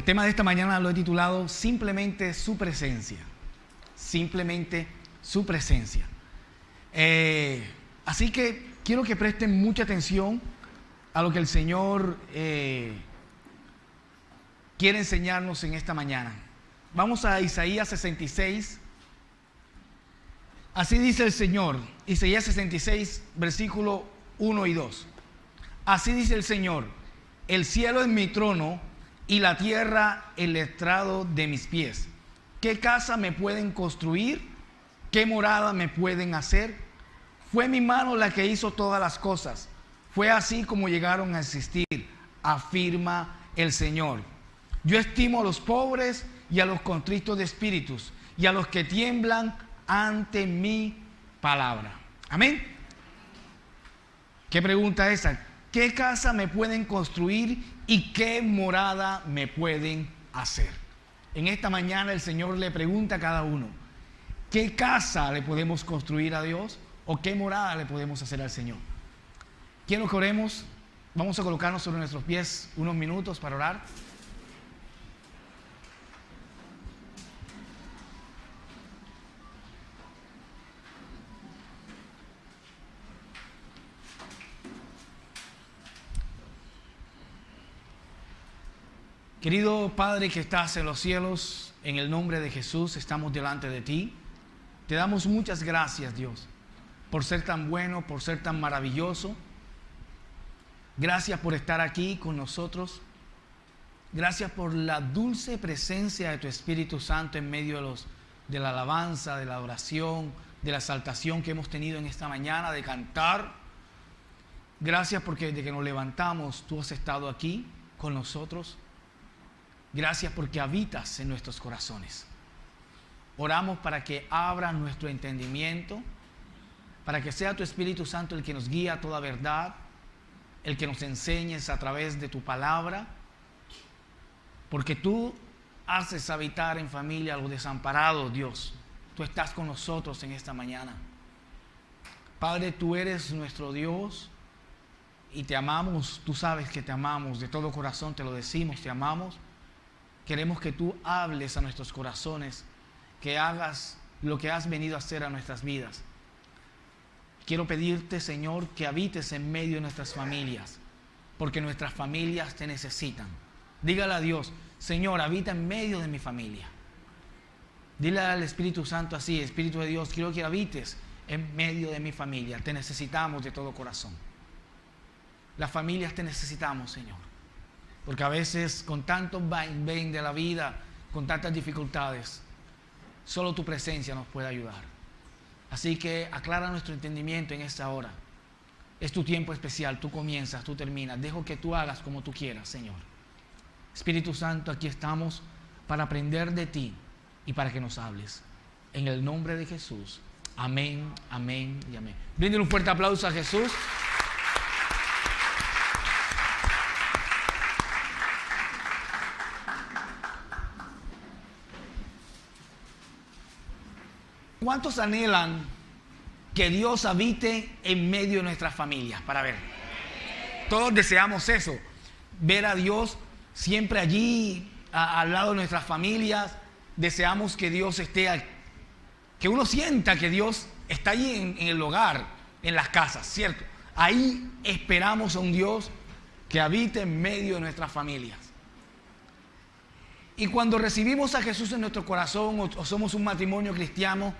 El tema de esta mañana lo he titulado Simplemente su presencia. Simplemente su presencia. Así que quiero que presten mucha atención a lo que el Señor quiere enseñarnos en esta mañana. Vamos a Isaías 66. Así dice el Señor, Isaías 66, versículo 1 y 2. Así dice el Señor: el cielo es mi trono y la tierra el estrado de mis pies. ¿Qué casa me pueden construir? ¿Qué morada me pueden hacer? Fue mi mano la que hizo todas las cosas. Fue así como llegaron a existir, afirma el Señor. Yo estimo a los pobres y a los contritos de espíritus y a los que tiemblan ante mi palabra. Amén. ¿Qué pregunta es esa? ¿Qué casa me pueden construir y qué morada me pueden hacer? En esta mañana el Señor le pregunta a cada uno: ¿qué casa le podemos construir a Dios o qué morada le podemos hacer al Señor? Quiero que oremos. Vamos a colocarnos sobre nuestros pies unos minutos para orar. Querido Padre que estás en los cielos, en el nombre de Jesús estamos delante de ti. Te damos muchas gracias, Dios, por ser tan bueno, por ser tan maravilloso. Gracias por estar aquí con nosotros. Gracias por la dulce presencia de tu Espíritu Santo en medio de la alabanza, de la adoración, de la exaltación que hemos tenido en esta mañana, de cantar. Gracias porque desde que nos levantamos tú has estado aquí con nosotros. Gracias porque habitas en nuestros corazones. Oramos para que abra nuestro entendimiento, para que sea tu Espíritu Santo el que nos guíe a toda verdad, el que nos enseñes a través de tu palabra, porque tú haces habitar en familia a los desamparados, Dios. Tú estás con nosotros en esta mañana. Padre, tú eres nuestro Dios y te amamos. Tú sabes que te amamos, de todo corazón te lo decimos, te amamos. Queremos que tú hables a nuestros corazones, que hagas lo que has venido a hacer a nuestras vidas. Quiero pedirte, Señor, que habites en medio de nuestras familias, porque nuestras familias te necesitan. Dígale a Dios: Señor, habita en medio de mi familia. Dile al Espíritu Santo así: Espíritu de Dios, quiero que habites en medio de mi familia. Te necesitamos de todo corazón. Las familias te necesitamos, Señor. Porque a veces con tantos vaivén de la vida, con tantas dificultades, solo tu presencia nos puede ayudar. Así que aclara nuestro entendimiento en esta hora. Es tu tiempo especial, tú comienzas, tú terminas. Dejo que tú hagas como tú quieras, Señor. Espíritu Santo, aquí estamos para aprender de ti y para que nos hables. En el nombre de Jesús. Amén, amén y amén. Brinden un fuerte aplauso a Jesús. ¿Cuántos anhelan que Dios habite en medio de nuestras familias? Para ver. Todos deseamos eso. Ver a Dios siempre allí, al lado de nuestras familias. Deseamos que Dios esté, que uno sienta que Dios está allí en el hogar, en las casas, ¿cierto? Ahí esperamos a un Dios que habite en medio de nuestras familias. Y cuando recibimos a Jesús en nuestro corazón, o somos un matrimonio cristiano,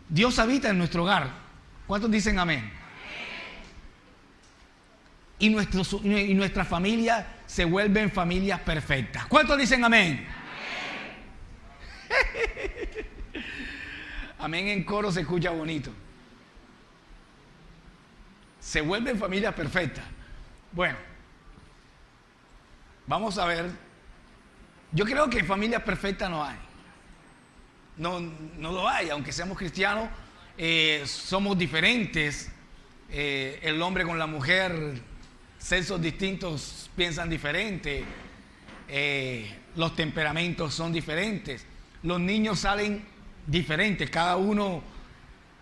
Dios habita en nuestro hogar. ¿Cuántos dicen amén? Y nuestra familia se vuelven familias perfectas. ¿Cuántos dicen amén? Amén en coro se escucha bonito. Se vuelven familias perfectas. Bueno, vamos a ver. Yo creo que familias perfectas no hay. No lo hay, aunque seamos cristianos, somos diferentes. El hombre con la mujer, sexos distintos piensan diferente. Los temperamentos son diferentes. Los niños salen diferentes. Cada uno,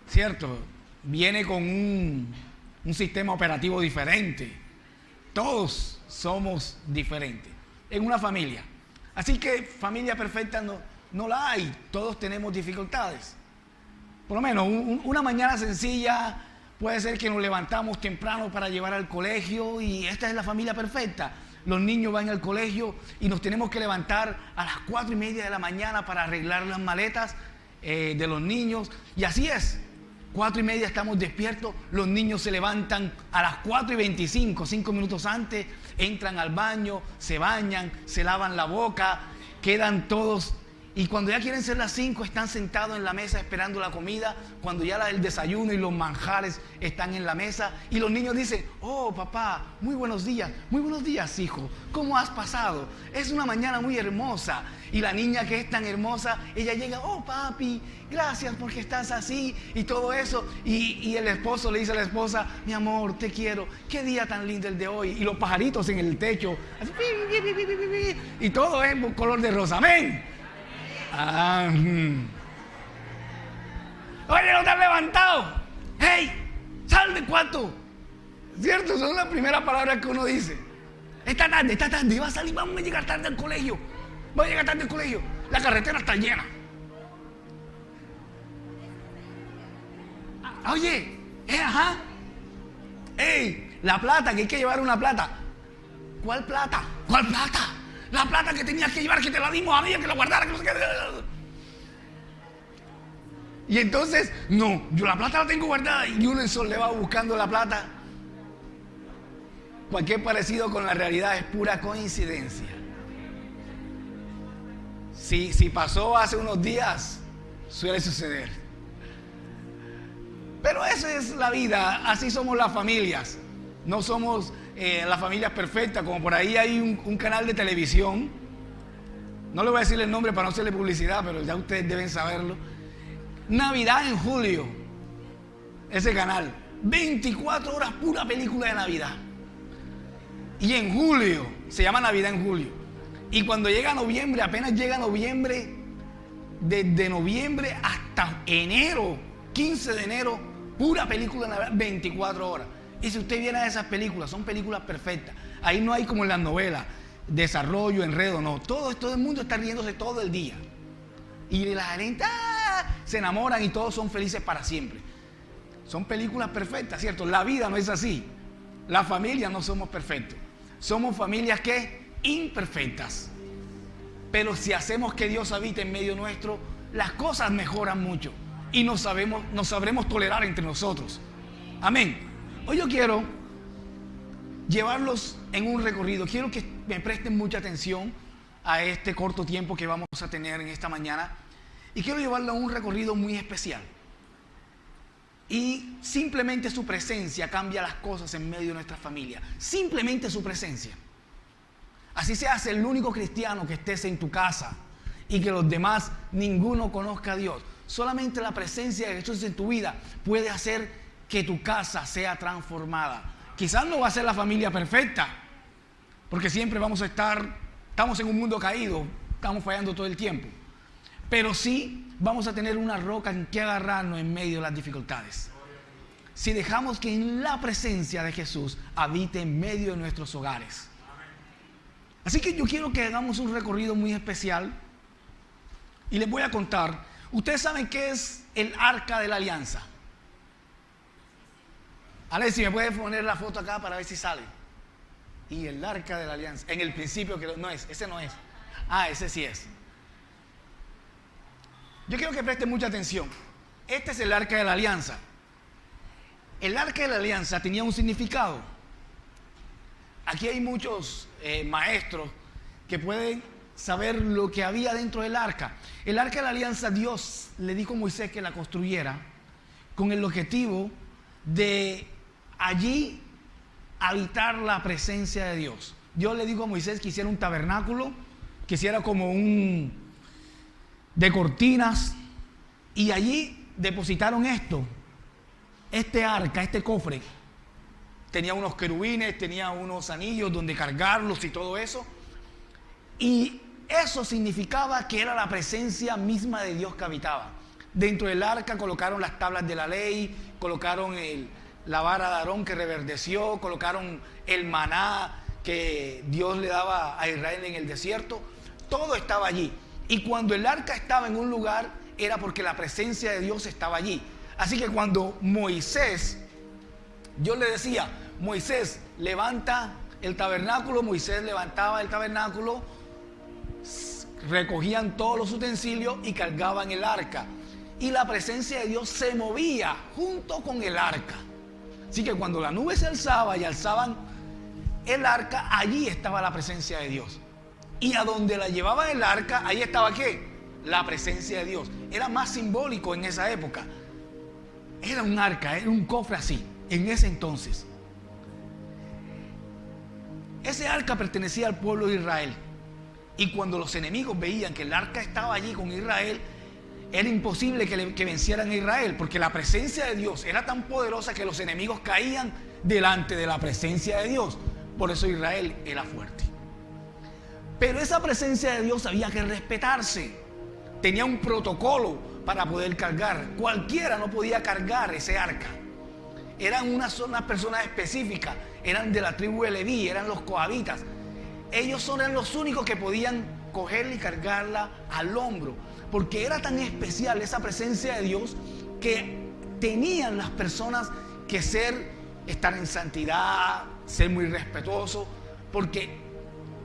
¿cierto?, viene con un sistema operativo diferente. Todos somos diferentes en una familia. Así que familia perfecta no la hay. Todos tenemos dificultades. Por lo menos una mañana sencilla puede ser que nos levantamos temprano para llevar al colegio y esta es la familia perfecta. Los niños van al colegio y nos tenemos que levantar a las 4:30 de la mañana para arreglar las maletas de los niños. Y así es. 4:30 estamos despiertos, los niños se levantan a las 4:25, 5 minutos antes, entran al baño, se bañan, se lavan la boca, quedan todos. Y cuando ya quieren ser las 5, están sentados en la mesa esperando la comida. Cuando ya el desayuno y los manjares están en la mesa. Y los niños dicen, oh papá, muy buenos días hijo, ¿cómo has pasado? Es una mañana muy hermosa. Y la niña que es tan hermosa, ella llega, oh papi, gracias porque estás así y todo eso. Y el esposo le dice a la esposa, mi amor, te quiero, qué día tan lindo el de hoy. Y los pajaritos en el techo, así, y todo es color de rosa, amén. Oye, no te has levantado. Hey, sal del cuarto. ¿Cierto? Son las primeras palabras que uno dice. Esta tarde, va a salir, vamos a llegar tarde al colegio. La carretera está llena. Oye, ajá. Hey, la plata, que hay que llevar una plata. ¿Cuál plata? La plata que tenías que llevar, que te la dimos a mí, que la guardara, que no sé qué. Y entonces, no, yo la plata la tengo guardada y uno en sol le va buscando la plata. Cualquier parecido con la realidad es pura coincidencia. Si pasó hace unos días, suele suceder. Pero esa es la vida, así somos las familias. No somos las familias perfectas, como por ahí hay un canal de televisión. No le voy a decir el nombre para no hacerle publicidad, pero ya ustedes deben saberlo. Navidad en julio. Ese canal. 24 horas pura película de Navidad. Y en julio, se llama Navidad en julio. Y cuando llega noviembre, apenas llega noviembre, desde noviembre hasta enero, 15 de enero, pura película de Navidad, 24 horas. Y si usted viene a esas películas, son películas perfectas. Ahí no hay como en las novelas, desarrollo, enredo, no. Todo el mundo está riéndose todo el día. Y la gente se enamoran y todos son felices para siempre. Son películas perfectas, ¿cierto? La vida no es así. Las familias no somos perfectos. Somos familias que imperfectas. Pero si hacemos que Dios habite en medio nuestro, las cosas mejoran mucho. Y nos sabremos tolerar entre nosotros. Amén. Hoy yo quiero llevarlos en un recorrido. Quiero que me presten mucha atención a este corto tiempo que vamos a tener en esta mañana. Y quiero llevarlo a un recorrido muy especial. Y simplemente su presencia cambia las cosas en medio de nuestra familia. Simplemente su presencia. Así seas el único cristiano que estés en tu casa y que los demás, ninguno conozca a Dios. Solamente la presencia de Jesús en tu vida puede hacer que tu casa sea transformada. Quizás no va a ser la familia perfecta, porque siempre estamos en un mundo caído, estamos fallando todo el tiempo. Pero sí vamos a tener una roca en que agarrarnos en medio de las dificultades. Si dejamos que en la presencia de Jesús habite en medio de nuestros hogares. Así que yo quiero que hagamos un recorrido muy especial y les voy a contar. Ustedes saben qué es el Arca de la Alianza. Alexi, ¿me puedes poner la foto acá para ver si sale? Y el Arca de la Alianza. En el principio, que no es, ese no es. Ese sí es. Yo quiero que presten mucha atención. Este es el Arca de la Alianza. El Arca de la Alianza tenía un significado. Aquí hay muchos maestros que pueden saber lo que había dentro del arca. El Arca de la Alianza, Dios le dijo a Moisés que la construyera con el objetivo de allí habitar la presencia de Dios. Dios le dijo a Moisés que hiciera un tabernáculo, que hiciera como de cortinas, y allí depositaron este arca, este cofre. Tenía unos querubines, tenía unos anillos donde cargarlos y todo eso. Y eso significaba que era la presencia misma de Dios que habitaba. Dentro del arca colocaron las tablas de la ley, colocaron la vara de Aarón que reverdeció, colocaron el maná que Dios le daba a Israel en el desierto. Todo estaba allí. Y cuando el arca estaba en un lugar, era porque la presencia de Dios estaba allí. Así que cuando Moisés, Dios le decía: Moisés, levanta el tabernáculo. Moisés levantaba el tabernáculo, recogían todos los utensilios y cargaban el arca. Y la presencia de Dios se movía junto con el arca. Así que cuando la nube se alzaba y alzaban el arca, allí estaba la presencia de Dios. Y a donde la llevaban el arca, ahí estaba ¿qué? La presencia de Dios. Era más simbólico en esa época. Era un arca, era un cofre así, en ese entonces. Ese arca pertenecía al pueblo de Israel. Y cuando los enemigos veían que el arca estaba allí con Israel, era imposible que vencieran a Israel, porque la presencia de Dios era tan poderosa que los enemigos caían delante de la presencia de Dios. Por eso Israel era fuerte. Pero esa presencia de Dios había que respetarse. Tenía un protocolo para poder cargar. Cualquiera no podía cargar ese arca. Eran unas personas específicas. Eran de la tribu de Leví, eran los cohabitas. Ellos eran los únicos que podían cogerla y cargarla al hombro, porque era tan especial esa presencia de Dios que tenían las personas que estar en santidad, ser muy respetuosos, porque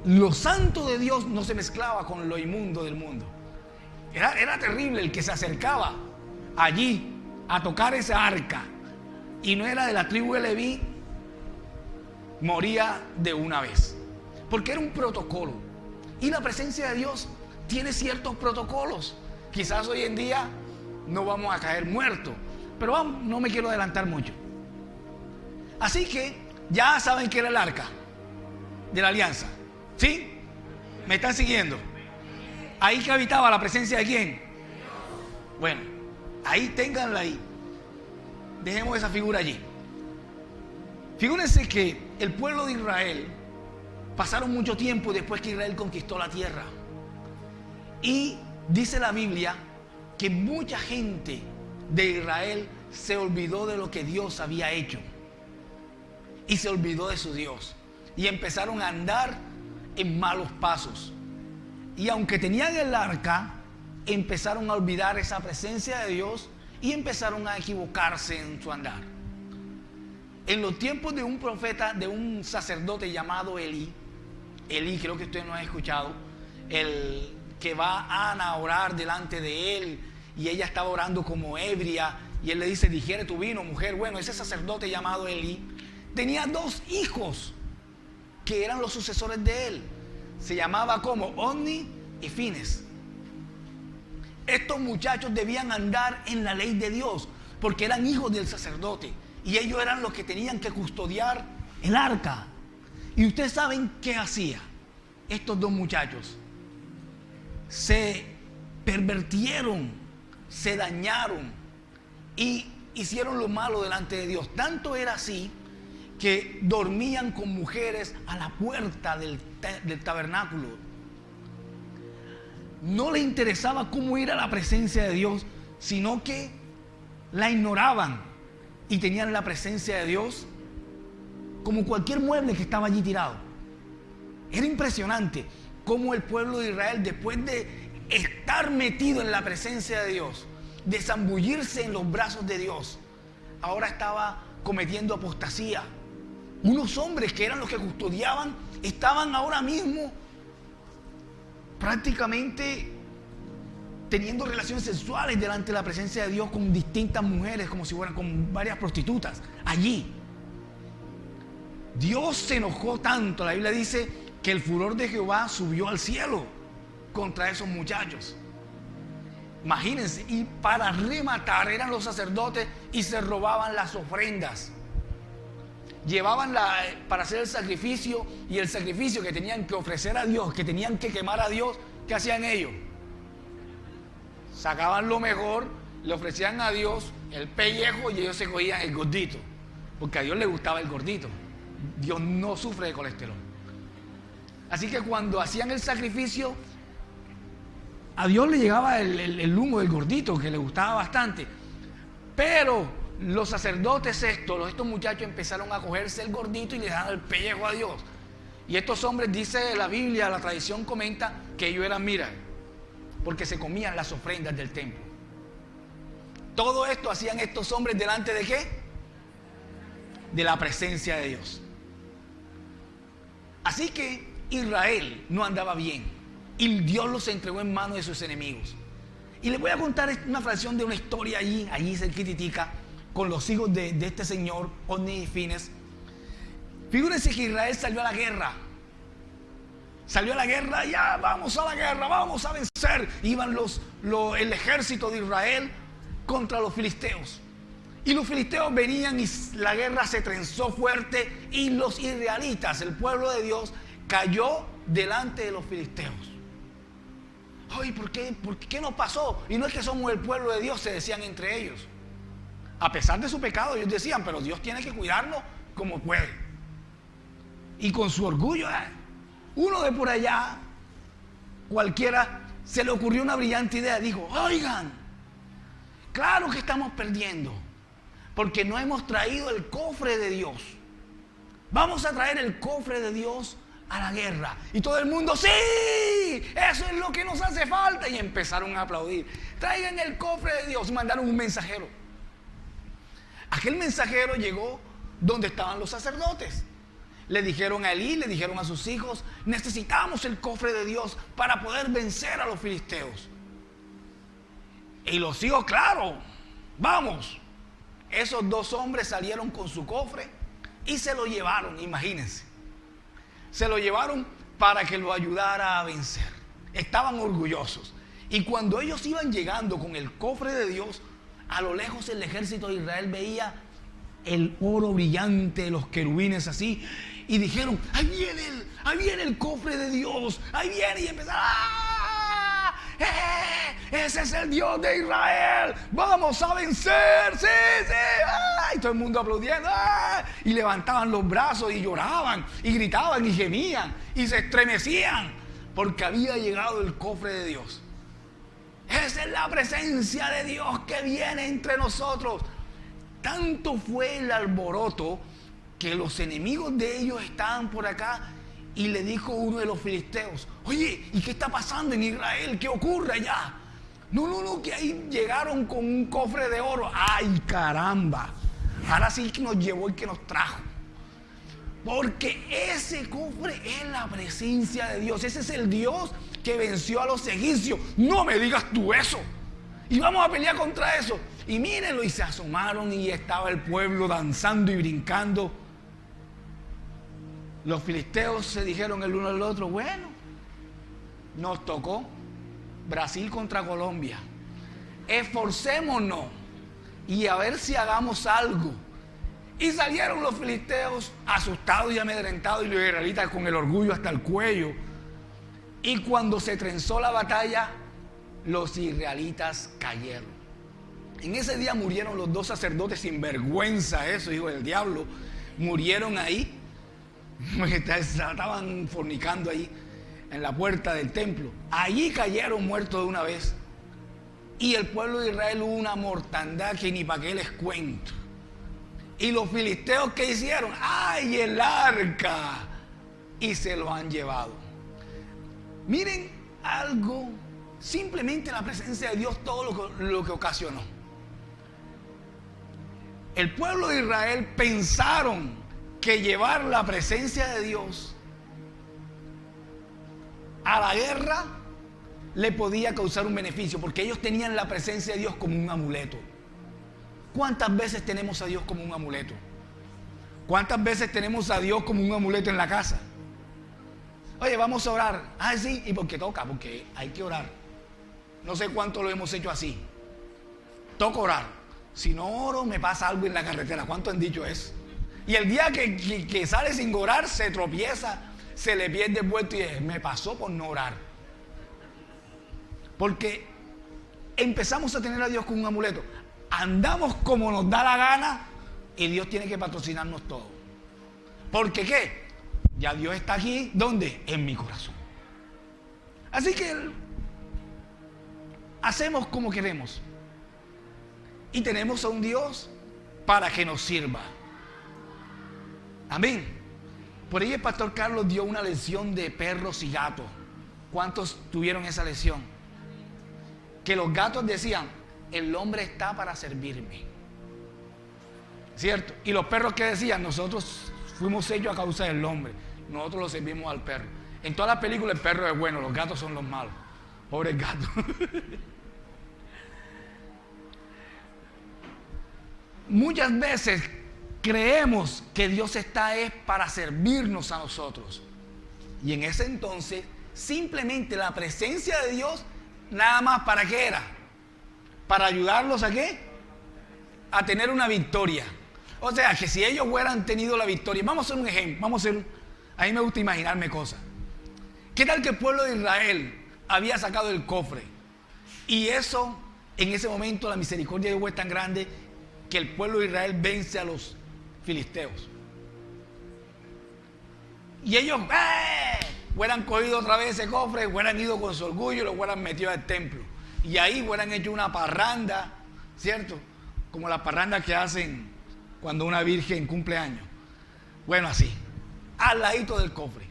lo santo de Dios no se mezclaba con lo inmundo del mundo. Era terrible el que se acercaba allí a tocar esa arca y no era de la tribu de Leví, moría de una vez, porque era un protocolo. Y la presencia de Dios tiene ciertos protocolos. Quizás hoy en día no vamos a caer muertos, pero vamos, no me quiero adelantar mucho. Así que ya saben que era el arca de la alianza, ¿sí? ¿Me están siguiendo? Ahí que habitaba la presencia de ¿quién? Bueno, ahí ténganla ahí. Dejemos esa figura allí. Figúrense que el pueblo de Israel pasaron mucho tiempo después que Israel conquistó la tierra. Y dice la Biblia que mucha gente de Israel se olvidó de lo que Dios había hecho. Y se olvidó de su Dios. Y empezaron a andar en malos pasos. Y aunque tenían el arca, empezaron a olvidar esa presencia de Dios y empezaron a equivocarse en su andar. En los tiempos de un profeta, de un sacerdote llamado Elí, creo que ustedes no han escuchado, el que va a Ana a orar delante de él, y ella estaba orando como ebria, y él le dice: digiere tu vino, mujer. Bueno, ese sacerdote llamado Elí tenía 2 hijos que eran los sucesores de él. Se llamaba como Ofni y Fines. Estos muchachos debían andar en la ley de Dios, porque eran hijos del sacerdote, y ellos eran los que tenían que custodiar el arca. Y ustedes saben qué hacía estos 2 muchachos. Se pervertieron, se dañaron y hicieron lo malo delante de Dios. Tanto era así que dormían con mujeres a la puerta del tabernáculo. No les interesaba cómo ir a la presencia de Dios, sino que la ignoraban y tenían la presencia de Dios como cualquier mueble que estaba allí tirado. Era impresionante cómo el pueblo de Israel, después de estar metido en la presencia de Dios, de zambullirse en los brazos de Dios, ahora estaba cometiendo apostasía. Unos hombres que eran los que custodiaban estaban ahora mismo prácticamente teniendo relaciones sexuales delante de la presencia de Dios con distintas mujeres, como si fueran con varias prostitutas allí. Dios se enojó tanto, la Biblia dice que el furor de Jehová subió al cielo contra esos muchachos. Imagínense, y para rematar eran los sacerdotes y se robaban las ofrendas. Llevaban para hacer el sacrificio, y el sacrificio que tenían que ofrecer a Dios, que tenían que quemar a Dios, ¿qué hacían ellos? Sacaban lo mejor, le ofrecían a Dios el pellejo y ellos se cogían el gordito, porque a Dios le gustaba el gordito. Dios no sufre de colesterol. Así que cuando hacían el sacrificio, a Dios le llegaba el humo del gordito, que le gustaba bastante. Pero los sacerdotes estos muchachos empezaron a cogerse el gordito y le daban el pellejo a Dios. Y estos hombres, dice la Biblia, la tradición comenta que ellos eran, mira, porque se comían las ofrendas del templo. Todo esto hacían estos hombres delante de ¿qué? De la presencia de Dios. Así que Israel no andaba bien y Dios los entregó en manos de sus enemigos. Y les voy a contar una fracción de una historia allí cerquitica, con los hijos de este señor, Ofni y Fines. Figúrense que Israel salió a la guerra. Salió a la guerra, ya vamos a la guerra, vamos a vencer. Iban el ejército de Israel contra los filisteos. Y los filisteos venían y la guerra se trenzó fuerte y los israelitas, el pueblo de Dios, cayó delante de los filisteos. Ay, ¿por qué nos pasó? Y no es que somos el pueblo de Dios, se decían entre ellos. A pesar de su pecado, ellos decían, pero Dios tiene que cuidarnos como puede. Y con su orgullo, uno de por allá, cualquiera, se le ocurrió una brillante idea. Dijo, oigan, claro que estamos perdiendo, porque no hemos traído el cofre de Dios. Vamos a traer el cofre de Dios a la guerra. Y todo el mundo, sí, eso es lo que nos hace falta. Y empezaron a aplaudir. Traigan el cofre de Dios. Y mandaron un mensajero. Aquel mensajero llegó donde estaban los sacerdotes. Le dijeron a Elí, le dijeron a sus hijos, necesitamos el cofre de Dios para poder vencer a los filisteos. Y los hijos, claro, vamos. Esos dos hombres salieron con su cofre y se lo llevaron, imagínense. Se lo llevaron para que lo ayudara a vencer. Estaban orgullosos. Y cuando ellos iban llegando con el cofre de Dios, a lo lejos el ejército de Israel veía el oro brillante de los querubines así. Y dijeron, ahí viene el cofre de Dios, ahí viene. Y empezaron, ¡ah! Ese es el Dios de Israel, vamos a vencer, sí, ¡ah! Y todo el mundo aplaudiendo, ¡ah! Y levantaban los brazos y lloraban y gritaban y gemían y se estremecían porque había llegado el cofre de Dios. Esa es la presencia de Dios que viene entre nosotros. Tanto fue el alboroto que los enemigos de ellos estaban por acá. Y le dijo uno de los filisteos, oye, ¿y qué está pasando en Israel? ¿Qué ocurre allá? No, que ahí llegaron con un cofre de oro. ¡Ay, caramba! Ahora sí que nos llevó el que nos trajo. Porque ese cofre es la presencia de Dios. Ese es el Dios que venció a los egipcios. No me digas tú eso. Y vamos a pelear contra eso. Y mírenlo, y se asomaron y estaba el pueblo danzando y brincando. Los filisteos se dijeron el uno al otro, bueno, nos tocó Brasil contra Colombia. Esforcémonos y a ver si hagamos algo. Y salieron los filisteos asustados y amedrentados y los israelitas con el orgullo hasta el cuello. Y cuando se trenzó la batalla, los israelitas cayeron. En ese día murieron los dos sacerdotes sin vergüenza, eso, hijo del diablo. Murieron ahí. Estaban fornicando ahí en la puerta del templo. Allí cayeron muertos de una vez. Y el pueblo de Israel hubo una mortandad que ni para qué les cuento. Y los filisteos, ¿qué hicieron? ¡Ay, el arca! Y se lo han llevado. Miren algo, simplemente la presencia de Dios, todo lo que ocasionó. El pueblo de Israel pensaron que llevar la presencia de Dios a la guerra le podía causar un beneficio, porque ellos tenían la presencia de Dios como un amuleto. ¿Cuántas veces tenemos a Dios como un amuleto? ¿Cuántas veces tenemos a Dios como un amuleto en la casa? Oye, vamos a orar. Ah, sí, y porque toca, porque hay que orar. No sé cuánto lo hemos hecho así. Toca orar. Si no oro, me pasa algo en la carretera. ¿Cuánto han dicho eso? Y el día que sale sin orar, se tropieza, se le pierde el vuelto y dice, me pasó por no orar. Porque empezamos a tener a Dios como un amuleto. Andamos como nos da la gana y Dios tiene que patrocinarnos todo. ¿Porque qué? Ya Dios está aquí, ¿dónde? En mi corazón. Así que hacemos como queremos. Y tenemos a un Dios para que nos sirva. Amén. Por ahí el pastor Carlos dio una lección de perros y gatos. ¿Cuántos tuvieron esa lección? Que los gatos decían: el hombre está para servirme, ¿cierto? Y los perros, que decían: nosotros fuimos hechos a causa del hombre, nosotros lo servimos al perro. En todas las películas el perro es bueno, los gatos son los malos. Pobres gatos. Muchas veces creemos que Dios está para servirnos a nosotros. Y en ese entonces, simplemente la presencia de Dios, nada más, ¿para qué era? Para ayudarlos a qué? A tener una victoria. O sea, que si ellos hubieran tenido la victoria, vamos a hacer un ejemplo, a mí me gusta imaginarme cosas. ¿Qué tal que el pueblo de Israel había sacado el cofre? Y eso, en ese momento, la misericordia de Dios es tan grande que el pueblo de Israel vence a los filisteos. Y ellos hubieran cogido otra vez ese cofre, hubieran ido con su orgullo y lo hubieran metido al templo. Y ahí hubieran hecho una parranda, ¿cierto? Como las parrandas que hacen cuando una virgen cumple años. Bueno, así, al ladito del cofre.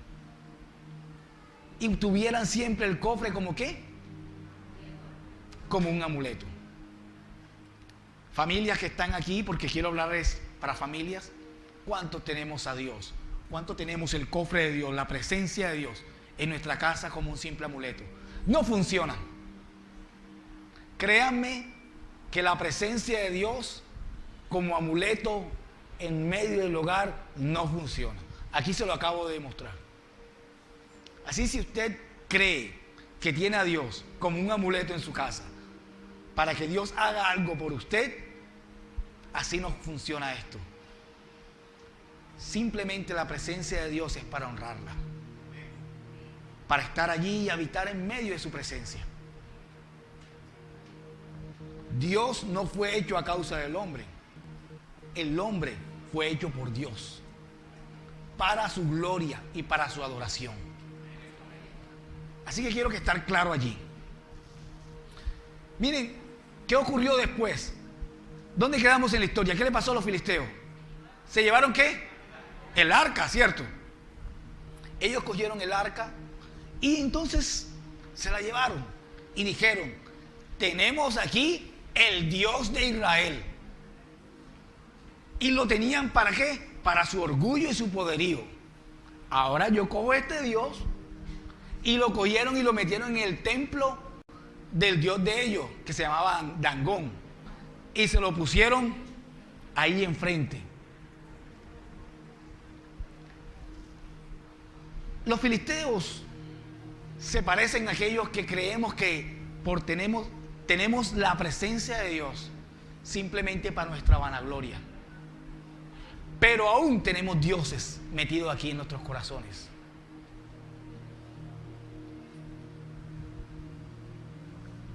Y tuvieran siempre el cofre como ¿qué? Como un amuleto. Familias que están aquí, porque quiero hablarles para familias, ¿cuánto tenemos a Dios? ¿Cuánto tenemos el cofre de Dios, la presencia de Dios en nuestra casa como un simple amuleto? No funciona. Créanme que la presencia de Dios como amuleto en medio del hogar no funciona. Aquí se lo acabo de demostrar. Así, si usted cree que tiene a Dios como un amuleto en su casa para que Dios haga algo por usted, así no funciona esto. Simplemente la presencia de Dios es para honrarla, para estar allí y habitar en medio de su presencia. Dios no fue hecho a causa del hombre. El hombre fue hecho por Dios, para su gloria y para su adoración. Así que quiero que estar claro allí. Miren, ¿qué ocurrió después? ¿Dónde quedamos en la historia? ¿Qué le pasó a los filisteos? ¿Se llevaron qué? El arca, ¿cierto? Ellos cogieron el arca y entonces se la llevaron y dijeron: tenemos aquí el Dios de Israel. Y lo tenían ¿para qué? Para su orgullo y su poderío. Ahora yo cojo este Dios, y lo cogieron y lo metieron en el templo del Dios de ellos, que se llamaba Dagón, y se lo pusieron ahí enfrente. Los filisteos se parecen a aquellos que creemos que tenemos la presencia de Dios simplemente para nuestra vanagloria. Pero aún tenemos dioses metidos aquí en nuestros corazones.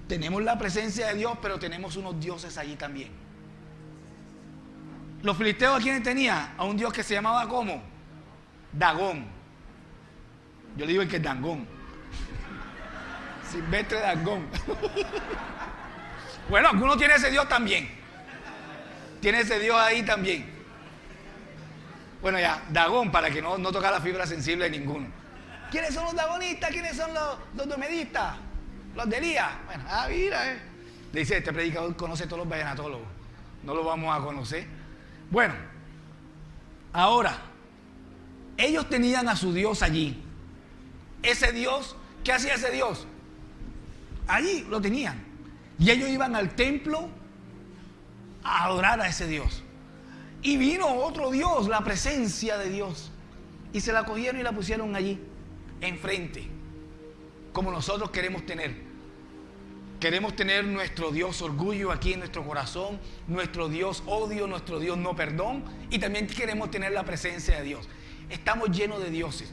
Tenemos la presencia de Dios, pero tenemos unos dioses allí también. Los filisteos, ¿a quiénes tenían? A un dios que se llamaba ¿cómo? Dagón. Yo le digo el que es Dagón. Silvestre Dagón. Bueno, algunos tienen ese dios también. Tiene ese dios ahí también. Bueno, ya, Dagón, para que no toque la fibra sensible de ninguno. ¿Quiénes son los dagonistas? ¿Quiénes son los domedistas? Los de Elías. Bueno, mira, le dice: este predicador conoce todos los vallenatólogos. No lo vamos a conocer. Bueno, ahora, ellos tenían a su Dios allí. Ese Dios, ¿qué hacía ese Dios? Allí lo tenían. Y ellos iban al templo a adorar a ese Dios. Y vino otro Dios, la presencia de Dios. Y se la cogieron y la pusieron allí, enfrente. Como nosotros queremos tener. Queremos tener nuestro Dios orgullo aquí en nuestro corazón, nuestro Dios odio, nuestro Dios no perdón, y también queremos tener la presencia de Dios. Estamos llenos de dioses.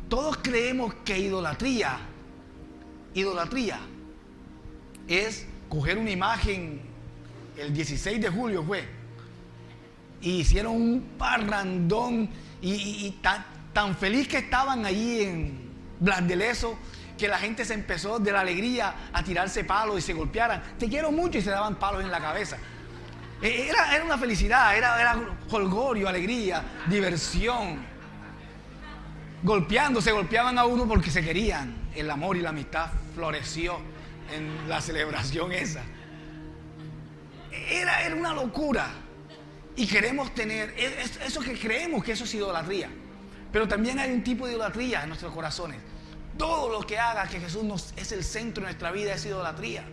Todos creemos que idolatría es coger una imagen. El 16 de julio fue, y hicieron un parrandón y tan feliz que estaban allí en Blas de Lezo, que la gente se empezó de la alegría a tirarse palos y se golpearan. Te quiero mucho, y se daban palos en la cabeza. Era una felicidad, era jolgorio, alegría, diversión. Se golpeaban a uno porque se querían. El amor y la amistad floreció en la celebración esa. Era una locura. Y queremos tener eso, que creemos que eso es idolatría. Pero también hay un tipo de idolatría en nuestros corazones. Todo lo que haga que Jesús es el centro de nuestra vida es idolatría.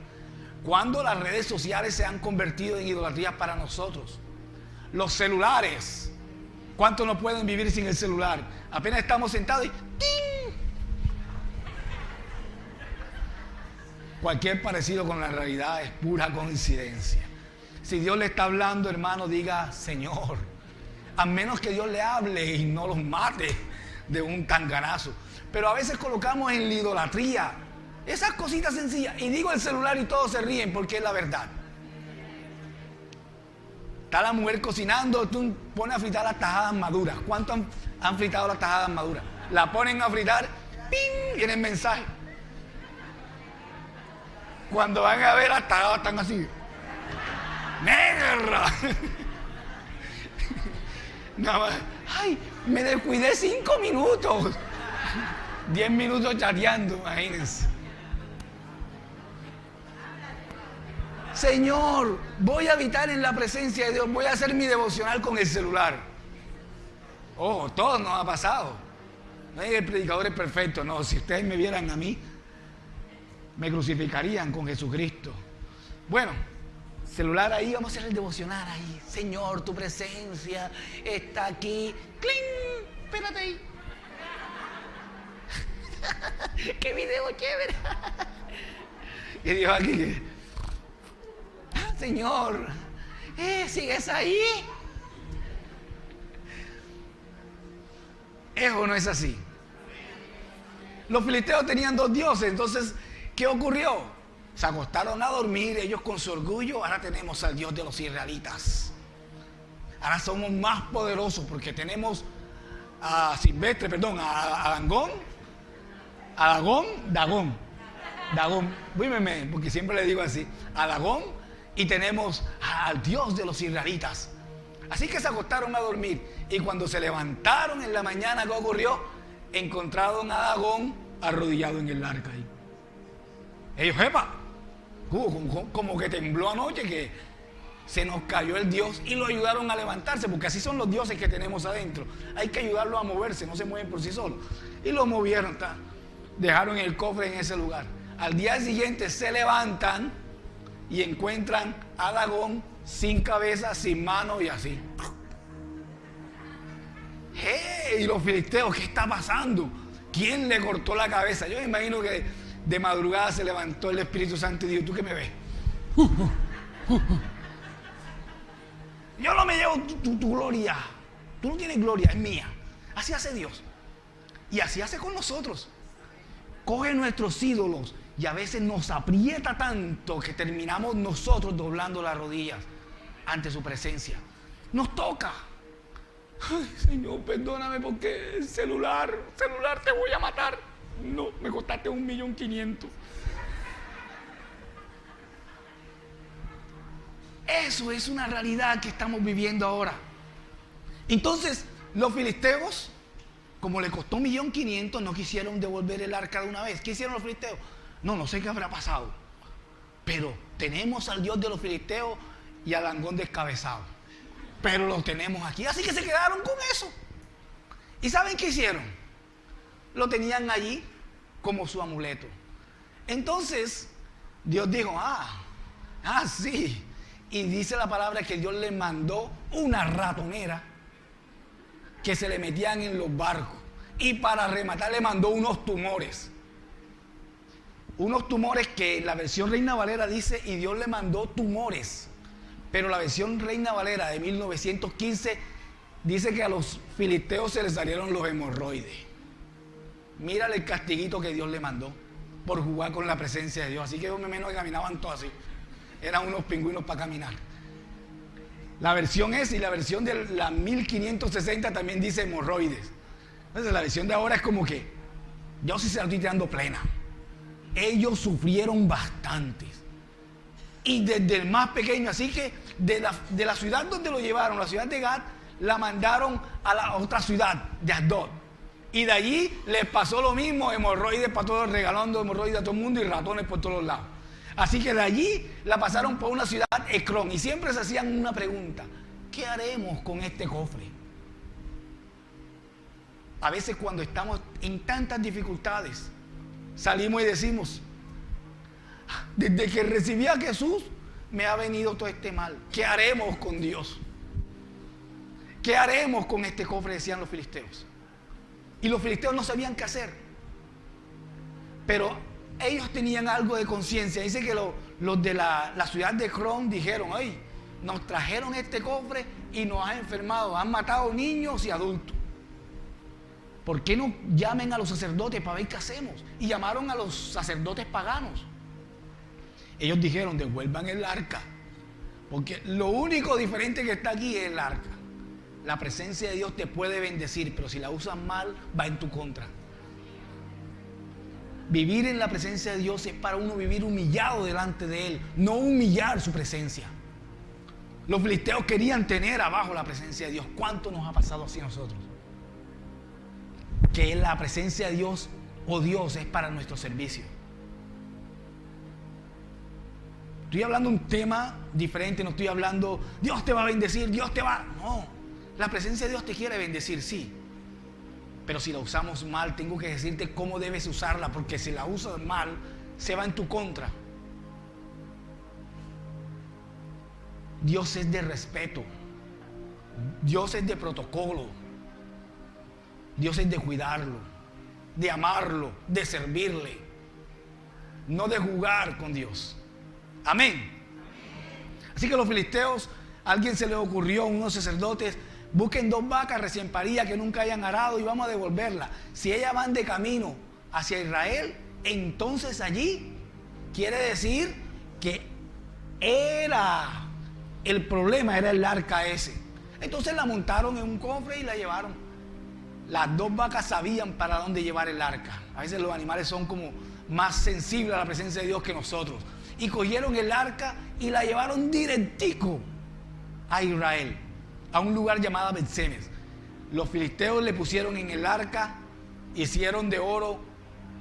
Cuando las redes sociales se han convertido en idolatría para nosotros. Los celulares. ¿Cuántos no pueden vivir sin el celular? Apenas estamos sentados y ¡ting! Cualquier parecido con la realidad es pura coincidencia. Si Dios le está hablando, hermano, diga Señor. A menos que Dios le hable y no los mate de un tanganazo. Pero a veces colocamos en la idolatría esas cositas sencillas. Y digo el celular y todos se ríen porque es la verdad. Está la mujer cocinando, tú pones a fritar las tajadas maduras. ¿Cuántos han fritado las tajadas maduras? La ponen a fritar, ¡ping! Viene el mensaje. Cuando van a ver, las tajadas están así. ¡Negra! Nada más. ¡Ay! Me descuidé 5 minutos. 10 minutos chateando, imagínense. Señor, voy a habitar en la presencia de Dios, voy a hacer mi devocional con el celular. Oh, todo nos ha pasado. No es que el predicador es perfecto, no. Si ustedes me vieran a mí, me crucificarían con Jesucristo. Bueno, celular ahí, vamos a hacer el devocional ahí. Señor, tu presencia está aquí. ¡Cling! Espérate ahí. ¡Qué video chévere! Y Dios aquí, Señor, ¿sigues ahí? Eso no es así. Los filisteos tenían 2 dioses, entonces, ¿qué ocurrió? Se acostaron a dormir, ellos con su orgullo. Ahora tenemos al Dios de los israelitas. Ahora somos más poderosos porque tenemos a Dagón, vímeme, porque siempre le digo así, a Dagón, y tenemos al Dios de los israelitas. Así que se acostaron a dormir, y cuando se levantaron en la mañana, ¿qué ocurrió? Encontraron a Dagón arrodillado en el arca ahí. Ellos, ¡epa! Como que tembló anoche, que se nos cayó el Dios, y lo ayudaron a levantarse, porque así son los dioses que tenemos adentro. Hay que ayudarlos a moverse, no se mueven por sí solos. Y lo movieron, dejaron el cofre en ese lugar. Al día siguiente se levantan y encuentran a Dagón sin cabeza, sin mano y así. ¡Hey! Y los filisteos, ¿qué está pasando? ¿Quién le cortó la cabeza? Yo me imagino que de madrugada se levantó el Espíritu Santo y dijo, ¿tú qué me ves? Yo no me llevo tu gloria. Tú no tienes gloria, es mía. Así hace Dios. Y así hace con nosotros. Coge nuestros ídolos y a veces nos aprieta tanto que terminamos nosotros doblando las rodillas ante su presencia. Nos toca. Ay, Señor, perdóname porque el celular te voy a matar. No, me costaste 1.500.000. Eso es una realidad que estamos viviendo ahora. Entonces, los filisteos, como le costó 1.500.000, no quisieron devolver el arca de una vez. ¿Qué hicieron los filisteos? No sé qué habrá pasado. Pero tenemos al Dios de los filisteos y al Dagón descabezado. Pero lo tenemos aquí. Así que se quedaron con eso. ¿Y saben qué hicieron? Lo tenían allí como su amuleto. Entonces, Dios dijo, sí. Y dice la palabra que Dios le mandó una ratonera que se le metían en los barcos. Y para rematar le mandó unos tumores. Unos tumores que la versión Reina Valera dice, y Dios le mandó tumores. Pero la versión Reina Valera de 1915 dice que a los filisteos se les salieron los hemorroides. Mírale el castiguito que Dios le mandó por jugar con la presencia de Dios. Así que menos que caminaban todos así. Eran unos pingüinos para caminar. La versión esa y la versión de la 1560 también dice hemorroides. Entonces la versión de ahora es como que yo sí se la estoy tirando plena. Ellos sufrieron bastantes. y desde el más pequeño. Así que de la ciudad donde lo llevaron, la ciudad de Gat, la mandaron a la otra ciudad de Asdod. Y de allí les pasó lo mismo, hemorroides para todos, regalando hemorroides a todo el mundo y ratones por todos lados. Así que de allí la pasaron por una ciudad, Ecrón, y siempre se hacían una pregunta: ¿qué haremos con este cofre? A veces cuando estamos en tantas dificultades, salimos y decimos: desde que recibí a Jesús, me ha venido todo este mal. ¿Qué haremos con Dios? ¿Qué haremos con este cofre?, decían los filisteos. Y los filisteos no sabían qué hacer. Pero ellos tenían algo de conciencia. Dice que los de la ciudad de Ecrón dijeron: ay, nos trajeron este cofre y nos han enfermado, han matado niños y adultos. ¿Por qué no llamen a los sacerdotes para ver qué hacemos? Y llamaron a los sacerdotes paganos. Ellos dijeron: devuelvan el arca, porque lo único diferente que está aquí es el arca. La presencia de Dios te puede bendecir, pero si la usas mal, va en tu contra. Vivir en la presencia de Dios es para uno vivir humillado delante de Él, no humillar su presencia. Los filisteos querían tener abajo la presencia de Dios. ¿Cuánto nos ha pasado así a nosotros? Que la presencia de Dios o Dios es para nuestro servicio. Estoy hablando de un tema diferente, no estoy hablando Dios te va a bendecir, Dios te va... No, la presencia de Dios te quiere bendecir, sí. Pero si la usamos mal, tengo que decirte cómo debes usarla, porque si la usas mal, se va en tu contra. Dios es de respeto. Dios es de protocolo. Dios es de cuidarlo, de amarlo, de servirle. No de jugar con Dios. Amén. Así que los filisteos, a alguien se le ocurrió, unos sacerdotes: busquen 2 vacas recién paridas que nunca hayan arado y vamos a devolverlas. Si ellas van de camino hacia Israel, entonces allí quiere decir que el problema era el arca ese. Entonces la montaron en un cofre y la llevaron. Las 2 vacas sabían para dónde llevar el arca. A veces los animales son como más sensibles a la presencia de Dios que nosotros. Y cogieron el arca y la llevaron directico a Israel, a un lugar llamado Bet-Semes. Los filisteos le pusieron en el arca, hicieron de oro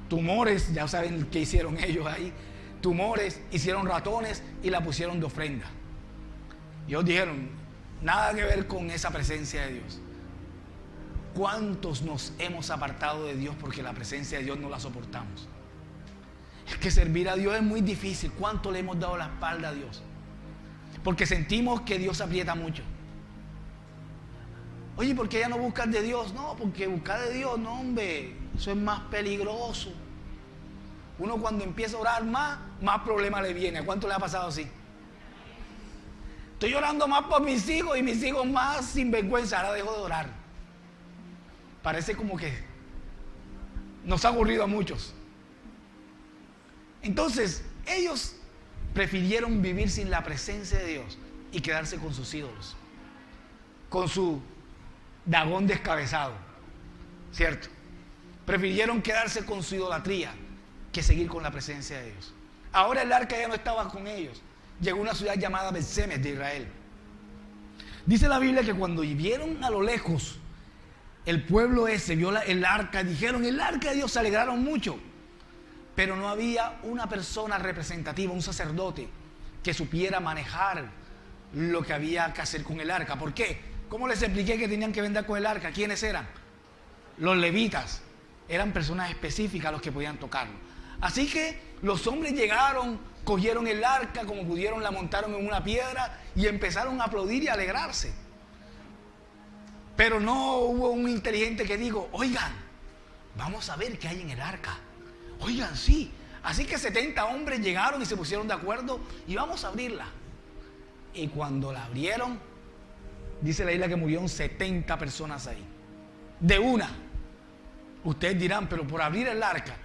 tumores, ya saben qué hicieron ellos ahí, tumores, hicieron ratones y la pusieron de ofrenda. Y ellos dijeron: nada que ver con esa presencia de Dios. ¿Cuántos nos hemos apartado de Dios porque la presencia de Dios no la soportamos? Es que servir a Dios es muy difícil. ¿Cuánto le hemos dado la espalda a Dios? Porque sentimos que Dios aprieta mucho. Oye, ¿por qué ya no buscas de Dios? No, porque buscar de Dios, no, hombre, eso es más peligroso. Uno cuando empieza a orar más problema le viene. ¿A cuánto le ha pasado así? Estoy orando más por mis hijos y mis hijos más sinvergüenza. Ahora dejo de orar. Parece como que nos ha aburrido a muchos. Entonces, ellos prefirieron vivir sin la presencia de Dios y quedarse con sus ídolos, con su Dagón descabezado, ¿cierto? Prefirieron quedarse con su idolatría que seguir con la presencia de Dios. Ahora el arca ya no estaba con ellos. Llegó a una ciudad llamada Bet-Semes de Israel. Dice la Biblia que cuando vieron a lo lejos el pueblo ese, vio el arca, dijeron: el arca de Dios, se alegraron mucho. Pero no había una persona representativa, un sacerdote, que supiera manejar lo que había que hacer con el arca. ¿Por qué? ¿Cómo les expliqué que tenían que vender con el arca? ¿Quiénes eran? Los levitas. Eran personas específicas los que podían tocarlo. Así que los hombres llegaron, cogieron el arca como pudieron, la montaron en una piedra y empezaron a aplaudir y a alegrarse. Pero no hubo un inteligente que dijo: oigan, vamos a ver qué hay en el arca. Oigan, sí. Así que 70 hombres llegaron y se pusieron de acuerdo y vamos a abrirla. Y cuando la abrieron, dice la Biblia que murieron 70 personas ahí. De una. Ustedes dirán: pero por abrir el arca,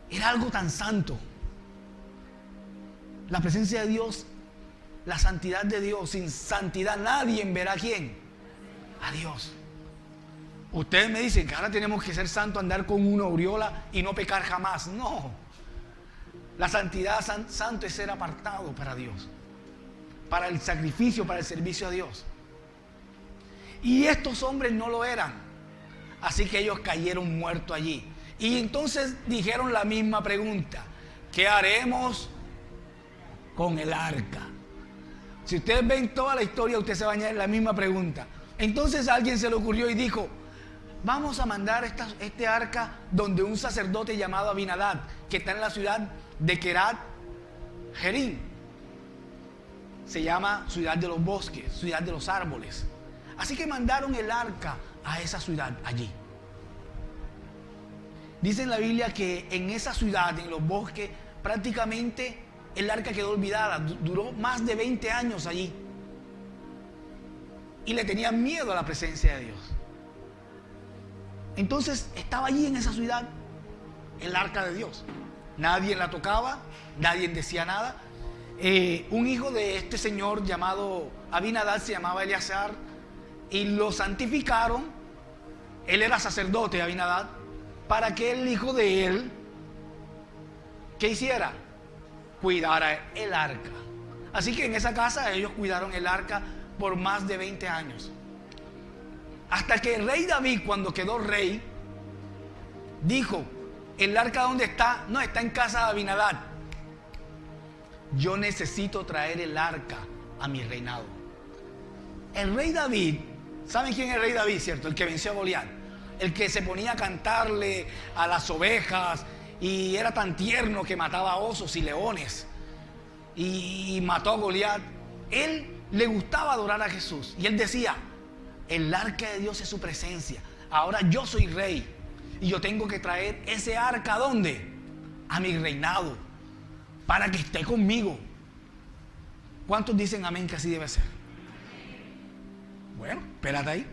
era algo tan santo. La presencia de Dios, la santidad de Dios. Sin santidad nadie verá a quién. A Dios. Ustedes me dicen que ahora tenemos que ser santos, andar con una aureola y no pecar jamás. No. La santidad, santo es ser apartado para Dios, para el sacrificio, para el servicio a Dios. Y estos hombres no lo eran, así que ellos cayeron muertos allí. Y entonces dijeron la misma pregunta: ¿qué haremos con el arca? Si ustedes ven toda la historia, usted se va a añadir la misma pregunta. Entonces a alguien se le ocurrió y dijo: vamos a mandar este arca donde un sacerdote llamado Abinadab, que está en la ciudad de Kerat Jearim. Se llama ciudad de los bosques, ciudad de los árboles. Así que mandaron el arca a esa ciudad allí. Dice en la Biblia que en esa ciudad, en los bosques, prácticamente el arca quedó olvidada. Duró más de 20 años allí. Y le tenían miedo a la presencia de Dios. Entonces estaba allí en esa ciudad el arca de Dios. Nadie la tocaba, nadie decía nada. Un hijo de este señor llamado Abinadab se llamaba Eleazar y lo santificaron. Él era sacerdote, Abinadab, para que el hijo de él, ¿qué hiciera? Cuidara el arca. Así que en esa casa ellos cuidaron el arca por más de 20 años. Hasta que el rey David, cuando quedó rey, dijo: ¿el arca dónde está? No, está en casa de Abinadab. Yo necesito traer el arca a mi reinado. El rey David, ¿saben quién es el rey David, cierto? El que venció a Goliat. El que se ponía a cantarle a las ovejas y era tan tierno que mataba osos y leones y mató a Goliat. Él le gustaba adorar a Jesús y él decía: el arca de Dios es su presencia. Ahora yo soy rey y yo tengo que traer ese arca, ¿a dónde? A mi reinado, para que esté conmigo. ¿Cuántos dicen amén que así debe ser? Bueno, espérate ahí.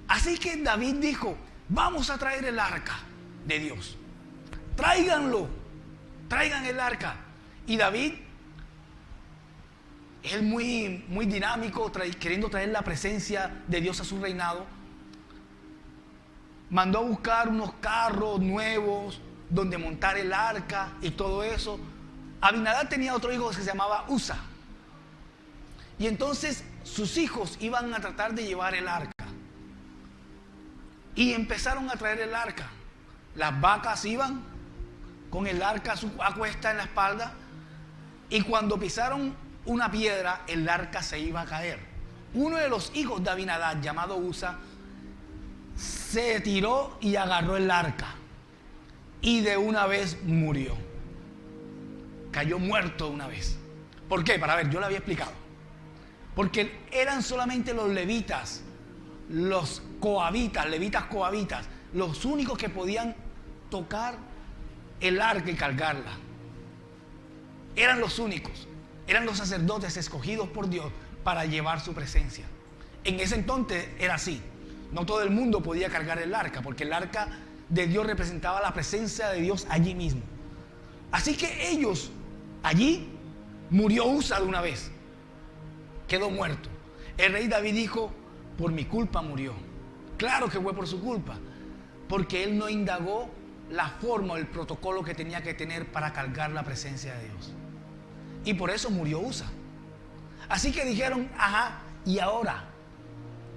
Así que David dijo: vamos a traer el arca de Dios. Tráiganlo, traigan el arca. Y David, él muy dinámico, queriendo traer la presencia de Dios a su reinado, mandó a buscar unos carros nuevos donde montar el arca y todo eso. Abinadab tenía otro hijo que se llamaba Usa. Y entonces sus hijos iban a tratar de llevar el arca. Y empezaron a traer el arca. Las vacas iban con el arca a cuesta en la espalda. Y cuando pisaron una piedra, el arca se iba a caer. Uno de los hijos de Abinadab, llamado Usa, se tiró y agarró el arca. Y de una vez murió. Cayó muerto de una vez. ¿Por qué? Para ver, yo lo había explicado. Porque eran solamente los levitas, los cohabitas, levitas cohabitas, los únicos que podían tocar el arca y cargarla. Eran los únicos. Eran los sacerdotes escogidos por Dios para llevar su presencia. En ese entonces era así. No todo el mundo podía cargar el arca, porque el arca de Dios representaba la presencia de Dios allí mismo. Así que ellos, allí, murió Usa de una vez. Quedó muerto. El rey David dijo: por mi culpa murió. Claro que fue por su culpa, porque él no indagó la forma o el protocolo que tenía que tener para cargar la presencia de Dios. Y por eso murió Usa. Así que dijeron: ajá, ¿y ahora